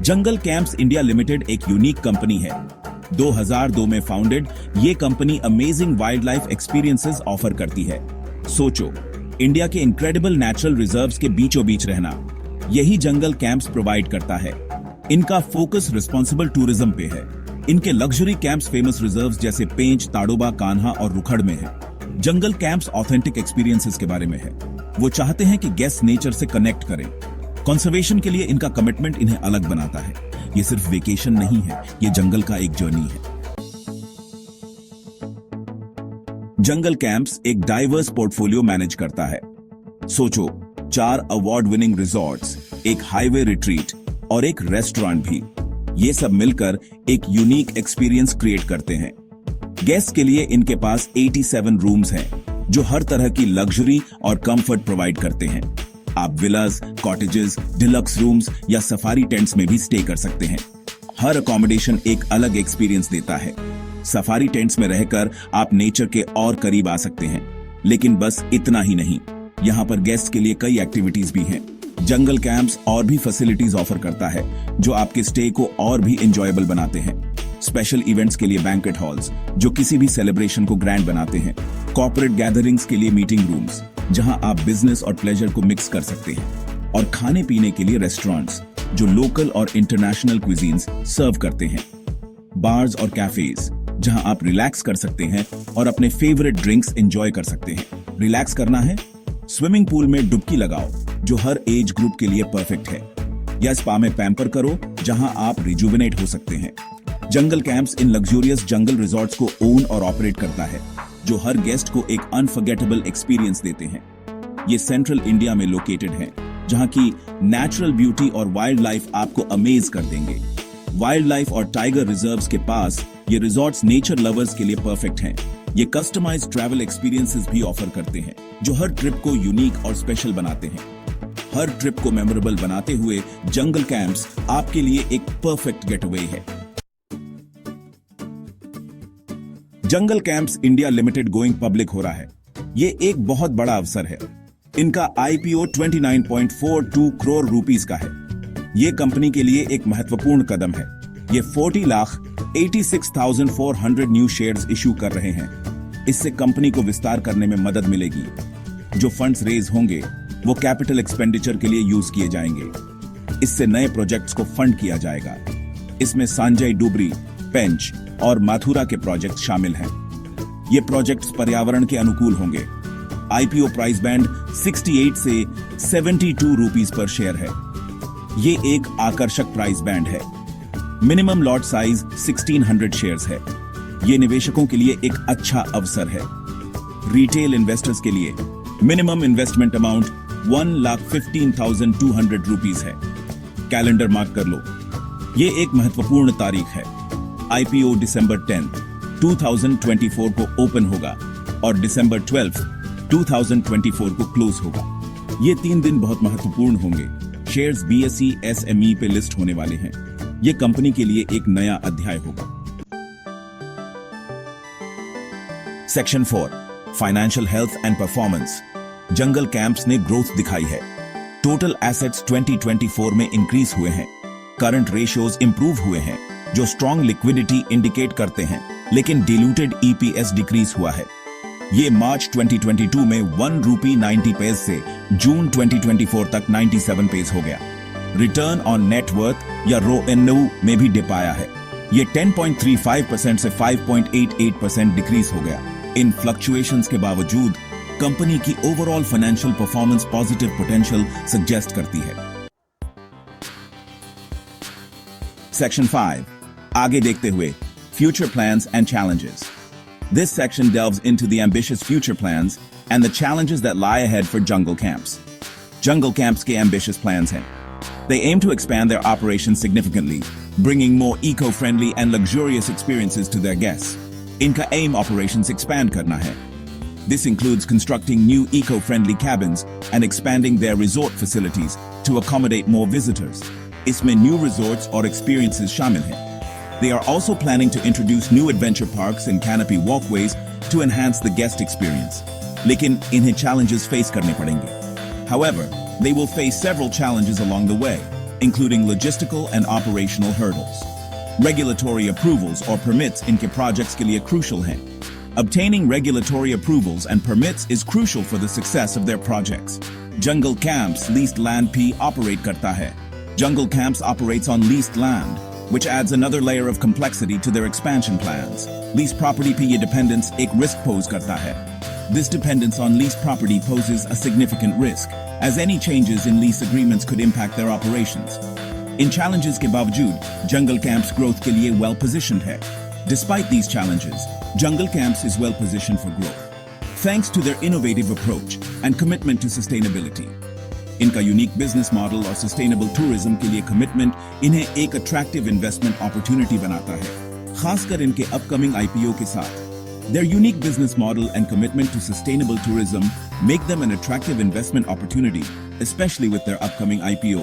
जंगल camps India limited एक unique company है। 2002 में फाउंडेड, ये company amazing wild life experiences offer करती है। सोचो, इंडिया के इनक्रेडिबल नेचुरल रिजर्व्स के बीचों बीच रहना, यही जंगल कैंप्स प्रोवाइड करता है। इनका फोकस रिस्पॉन्सिबल टूरिज्म पे है। इनके लग्जरी कैंप्स फेमस रिजर्व्स जैसे पेंच, ताडोबा, कान्हा और रुखड़ में है। जंगल कैंप्स ऑथेंटिक एक्सपीरियंसेस के बारे में है। वो चाहते हैं कि गेस्ट नेचर से कनेक्ट करें। कंजर्वेशन के लिए इनका कमिटमेंट इन्हें अलग बनाता है। ये सिर्फ वेकेशन नहीं है, ये जंगल का एक जर्नी है। जंगल कैंप्स एक डाइवर्स पोर्टफोलियो मैनेज करता है। सोचो, 4 अवार्ड विनिंग रिजॉर्ट्स, एक हाईवे रिट्रीट और एक रेस्टोरेंट भी, ये सब मिलकर एक यूनिक एक्सपीरियंस क्रिएट करते हैं। गेस्ट के लिए इनके पास 87 रूम्स हैं, जो हर तरह की लग्जरी और कंफर्ट प्रोवाइड करते हैं। आप विलास, कॉटेजेस, डिलक्स रूम्स या सफारी टेंट्स में भी स्टे कर सकते हैं। हर अकोमोडेशन एक अलग एक्सपीरियंस देता है। सफारी टेंट्स में रहकर आप नेचर के और करीब आ सकते हैं। लेकिन बस इतना ही नहीं, यहाँ पर गेस्ट के लिए कई एक्टिविटीज भी हैं। जंगल कैंप्स और भी फैसिलिटीज ऑफर करता है, जो आपके स्टे को और भी एंजॉयबल बनाते हैं। स्पेशल इवेंट्स के लिए बैंक्वेट हॉल्स, जो किसी भी सेलिब्रेशन को ग्रैंड बनाते हैं। कॉर्पोरेट गैदरिंग्स के लिए मीटिंग रूम्स, जहां आप बिजनेस और प्लेजर को मिक्स कर सकते हैं। और खाने पीने के लिए रेस्टोरेंट्स, जो लोकल और इंटरनेशनल क्विजीन्स सर्व करते हैं। बार्स और कैफेज, जहां आप रिलैक्स कर सकते हैं और अपने फेवरेट ड्रिंक्स एंजॉय कर सकते हैं। रिलैक्स करना है? स्विमिंग पूल में डुबकी लगाओ, जो हर एज ग्रुप के लिए परफेक्ट है। या स्पा में पैम्पर करो, जहां आप रिजुविनेट हो सकते हैं। जंगल कैंप्स इन लग्जूरियस जंगल रिजॉर्ट्स को ओन और ऑपरेट करता है, जो हर गेस्ट को एक अनफॉरगेटेबल एक्सपीरियंस देते हैं। ये सेंट्रल इंडिया में लोकेटेड है, जहां की नेचुरल ब्यूटी और वाइल्ड लाइफ आपको अमेज कर देंगे। वाइल्ड लाइफ और टाइगर रिजर्व्स के पास ये रिजॉर्ट्स नेचर लवर्स के लिए परफेक्ट हैं। ये कस्टमाइज्ड ट्रैवल एक्सपीरियंसेस भी ऑफर करते हैं, जो हर ट्रिप को यूनिक और स्पेशल बनाते हैं। हर ट्रिप को मेमोरेबल बनाते हुए जंगल कैंप्स आपके लिए एक परफेक्ट गेटअवे है। Jungle camps India limited going public हो रहा है। ये एक बहुत बड़ा अवसर है। इनका आईपीओ 29.42 करोड़ रुपीस का है। ये कंपनी के लिए एक महत्वपूर्ण कदम है। ये 40,86,400 न्यू शेयर्स इश्यू कर रहे हैं। इससे कंपनी को विस्तार करने में मदद मिलेगी। जो फंड्स रेज होंगे, वो कैपिटल एक्सपेंडिचर के लिए यूज किए जाएंगे। इससे नए प्रोजेक्ट्स को फंड किया जाएगा। इसमें संजय डुबरी, पेंच और माथुरा के प्रोजेक्ट शामिल हैं। ये प्रोजेक्ट्स पर्यावरण के अनुकूल होंगे। आईपीओ प्राइस बैंड 68 से 72 रुपीस पर शेयर है। ये एक आकर्षक प्राइस बैंड है। मिनिमम लॉट साइज 1600 शेयर्स है। ये निवेशकों के लिए एक अच्छा अवसर है। रिटेल इन्वेस्टर्स के लिए मिनिमम इन्वेस्टमेंट अमाउंट 1,15,200 रुपीस है। कैलेंडर मार्क कर लो, ये एक महत्वपूर्ण तारीख है। आईपीओ दिसंबर 10, 2024 को ओपन होगा और दिसंबर 12, 2024 को क्लोज होगा। ये 3 दिन बहुत महत्वपूर्ण होंगे। शेयर्स BSE SME पे लिस्ट होने वाले हैं। ये कंपनी के लिए एक नया अध्याय होगा। Section 4, financial health and performance. Jungle camps ने ग्रोथ दिखाई है। टोटल एसेट्स 2024 में इंक्रीज हुए हैं। करंट रेशियोज इंप्रूव हुए हैं, जो स्ट्रॉन्ग लिक्विडिटी इंडिकेट करते हैं। लेकिन डिल्यूटेड EPS डिक्रीज हुआ है। ये मार्च 2022 में 1 रूपी 90 पैसे से जून 2024 तक 97 पैसे हो गया। रिटर्न ऑन नेट वर्थ या RONW में भी डिप आया है। ये 10.35% से 5.88% डिक्रीज हो गया। इन फ्लक्चुएशंस के बावजूद कंपनी की overall financial performance positive potential suggest करती है। सेक्शन 5, आगे देखते हुए future plans and challenges. This section delves into the ambitious future plans and the challenges that lie ahead for Jungle Camps. Jungle Camps के ambitious plans हैं. They aim to expand their operations significantly, bringing more eco-friendly and luxurious experiences to their guests. इनका aim operations expand करना है. This includes constructing new eco-friendly cabins and expanding their resort facilities to accommodate more visitors. इसमें new resorts और experiences शामिल हैं. They are also planning to introduce new adventure parks and canopy walkways to enhance the guest experience. लेकिन इन्हें challenges face करने पड़ेंगे. However, they will face several challenges along the way. including logistical and operational hurdles. Regulatory approvals or permits इनके projects के लिए crucial हैं. Obtaining regulatory approvals and permits is crucial for the success of their projects. Jungle Camps leased land P operate करता है. Jungle Camps operates on leased land, which adds another layer of complexity to their expansion plans. Leased property पे ये dependence एक risk pose करता है. This dependence on leased property poses a significant risk, as any changes in lease agreements could impact their operations. In challenges के बावजूद, Jungle Camps growth के लिए well positioned है. Despite these challenges, Jungle Camps is well positioned for growth, thanks to their innovative approach and commitment to sustainability. इनका unique business model और sustainable tourism के लिए commitment इन्हें एक attractive investment opportunity बनाता है, खासकर इनके upcoming IPO के साथ. Their unique business model and commitment to sustainable tourism make them an attractive investment opportunity, especially with their upcoming IPO.